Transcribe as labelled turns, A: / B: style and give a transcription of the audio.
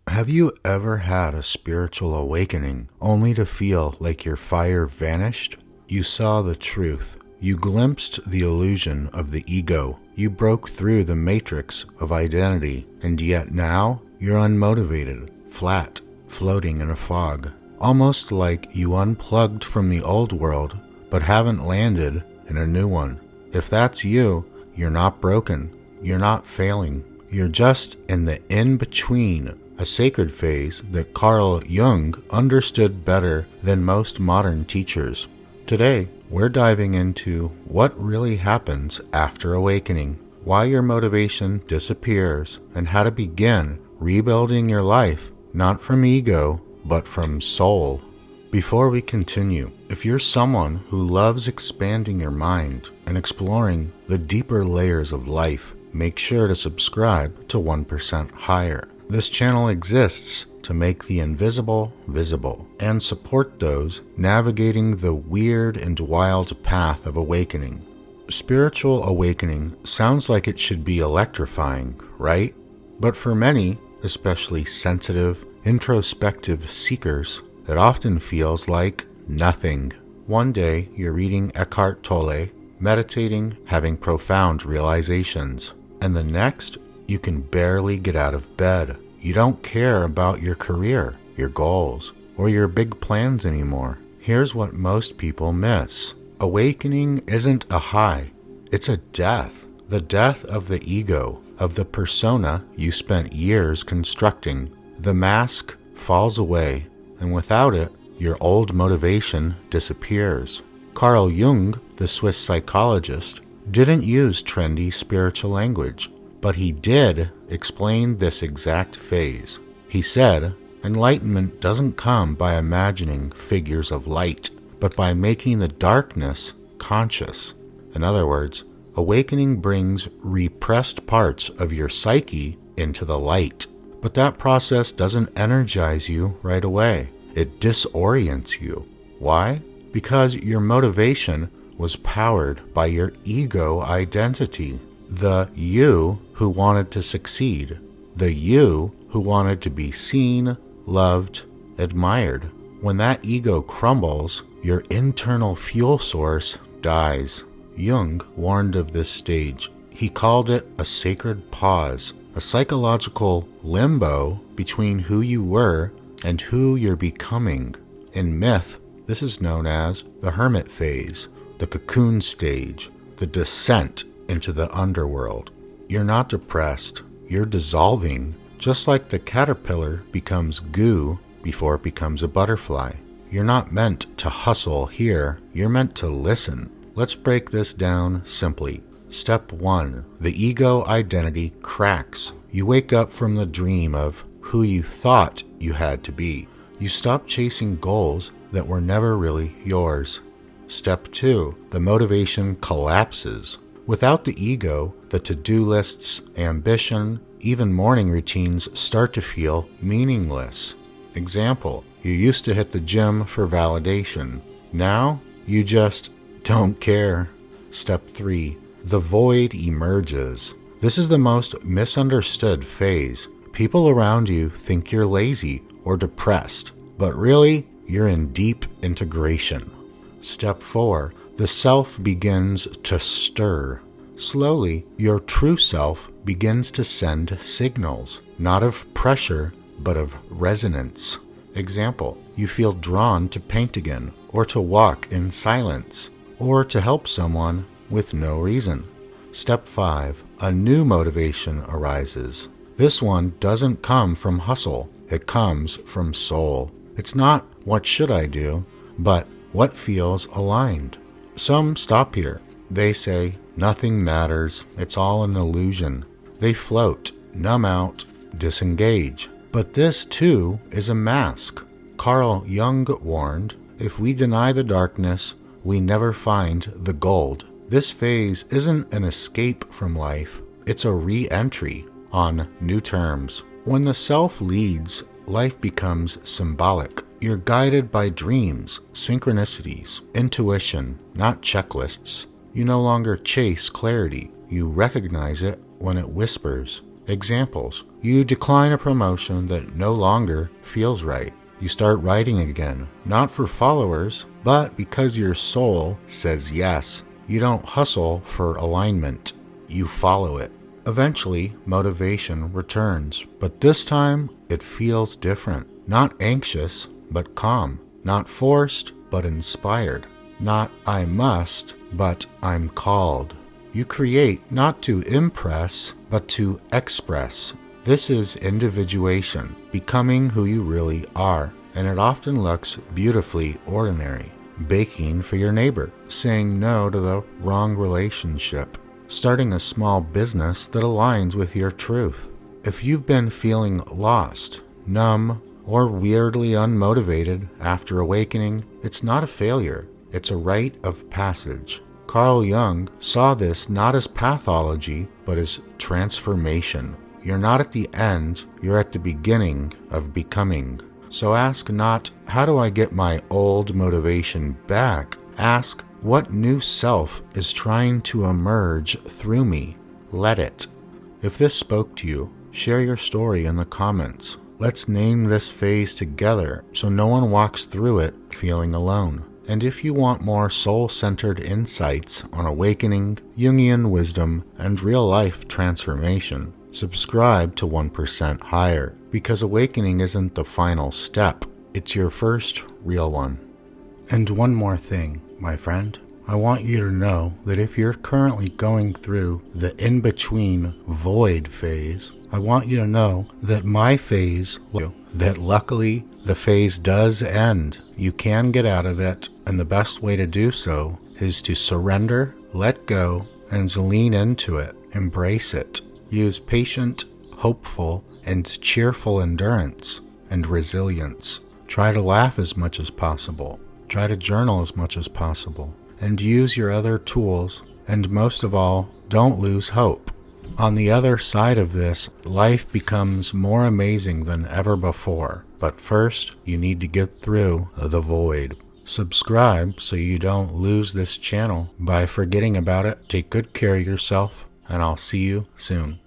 A: Have you ever had a spiritual awakening only to feel like your fire vanished? You saw the truth. You glimpsed the illusion of the ego. You broke through the matrix of identity, and yet now you're unmotivated, flat, floating in a fog. Almost like you unplugged from the old world, but haven't landed in a new one. If that's you, you're not broken. You're not failing. You're just in the in-between, a sacred phase that Carl Jung understood better than most modern teachers. Today, we're diving into what really happens after awakening, why your motivation disappears, and how to begin rebuilding your life, not from ego, but from soul. Before we continue, if you're someone who loves expanding your mind and exploring the deeper layers of life, make sure to subscribe to 1% Higher. This channel exists to make the invisible visible and support those navigating the weird and wild path of awakening. Spiritual awakening sounds like it should be electrifying, right? But for many, especially sensitive, introspective seekers, it often feels like nothing. One day, you're reading Eckhart Tolle, meditating, having profound realizations, and the next, you can barely get out of bed. You don't care about your career, your goals, or your big plans anymore. Here's what most people miss. Awakening isn't a high, it's a death. The death of the ego, of the persona you spent years constructing. The mask falls away, and without it, your old motivation disappears. Carl Jung, the Swiss psychologist, didn't use trendy spiritual language, but he did explain this exact phase. He said, enlightenment doesn't come by imagining figures of light, but by making the darkness conscious. In other words, awakening brings repressed parts of your psyche into the light. But that process doesn't energize you right away. It disorients you. Why? Because your motivation was powered by your ego identity. The you who wanted to succeed. The you who wanted to be seen, loved, admired. When that ego crumbles, your internal fuel source dies. Jung warned of this stage. He called it a sacred pause, a psychological limbo between who you were and who you're becoming. In myth, this is known as the hermit phase, the cocoon stage, the descent into the underworld. You're not depressed, you're dissolving, just like the caterpillar becomes goo before it becomes a butterfly. You're not meant to hustle here, you're meant to listen. Let's break this down simply. Step 1. The ego identity cracks. You wake up from the dream of who you thought you had to be. You stop chasing goals that were never really yours. Step 2. The motivation collapses. Without the ego, the to-do lists, ambition, even morning routines start to feel meaningless. Example, you used to hit the gym for validation. Now, you just don't care. Step 3. The void emerges. This is the most misunderstood phase. People around you think you're lazy or depressed, but really, you're in deep integration. Step 4. The self begins to stir. Slowly, your true self begins to send signals, not of pressure, but of resonance. Example, you feel drawn to paint again, or to walk in silence, or to help someone with no reason. Step 5. A new motivation arises. This one doesn't come from hustle, it comes from soul. It's not what should I do, but what feels aligned. Some stop here. They say, nothing matters, it's all an illusion. They float, numb out, disengage. But this too is a mask. Carl Jung warned, if we deny the darkness, we never find the gold. This phase isn't an escape from life, it's a re-entry on new terms. When the self leads, life becomes symbolic. You're guided by dreams, synchronicities, intuition, not checklists. You no longer chase clarity, You recognize it when it whispers. Examples: you decline a promotion that no longer feels right. You start writing again, not for followers, but because your soul says yes. You don't hustle for alignment. You follow it. Eventually, motivation returns, but this time it feels different. Not anxious, but calm. Not forced, but inspired. Not I must, but I'm called. You create not to impress, but to express. This is individuation, becoming who you really are, and it often looks beautifully ordinary. Baking for your neighbor, saying no to the wrong relationship, starting a small business that aligns with your truth. If you've been feeling lost, numb, or weirdly unmotivated after awakening, it's not a failure. It's a rite of passage. Carl Jung saw this not as pathology, but as transformation. You're not at the end, you're at the beginning of becoming. So ask not, how do I get my old motivation back? Ask, what new self is trying to emerge through me? Let it. If this spoke to you, share your story in the comments. Let's name this phase together so no one walks through it feeling alone. And if you want more soul-centered insights on awakening, Jungian wisdom, and real-life transformation, subscribe to 1% Higher, because awakening isn't the final step, it's your first real one. And one more thing, my friend. I want you to know that if you're currently going through the in-between void phase, I want you to know that my phase, that luckily the phase does end. You can get out of it, and the best way to do so is to surrender, let go, and lean into it. Embrace it. Use patient, hopeful, and cheerful endurance and resilience. Try to laugh as much as possible. Try to journal as much as possible. And use your other tools, and most of all, don't lose hope. On the other side of this, life becomes more amazing than ever before. But first, you need to get through the void. Subscribe so you don't lose this channel by forgetting about it. Take good care of yourself, and I'll see you soon.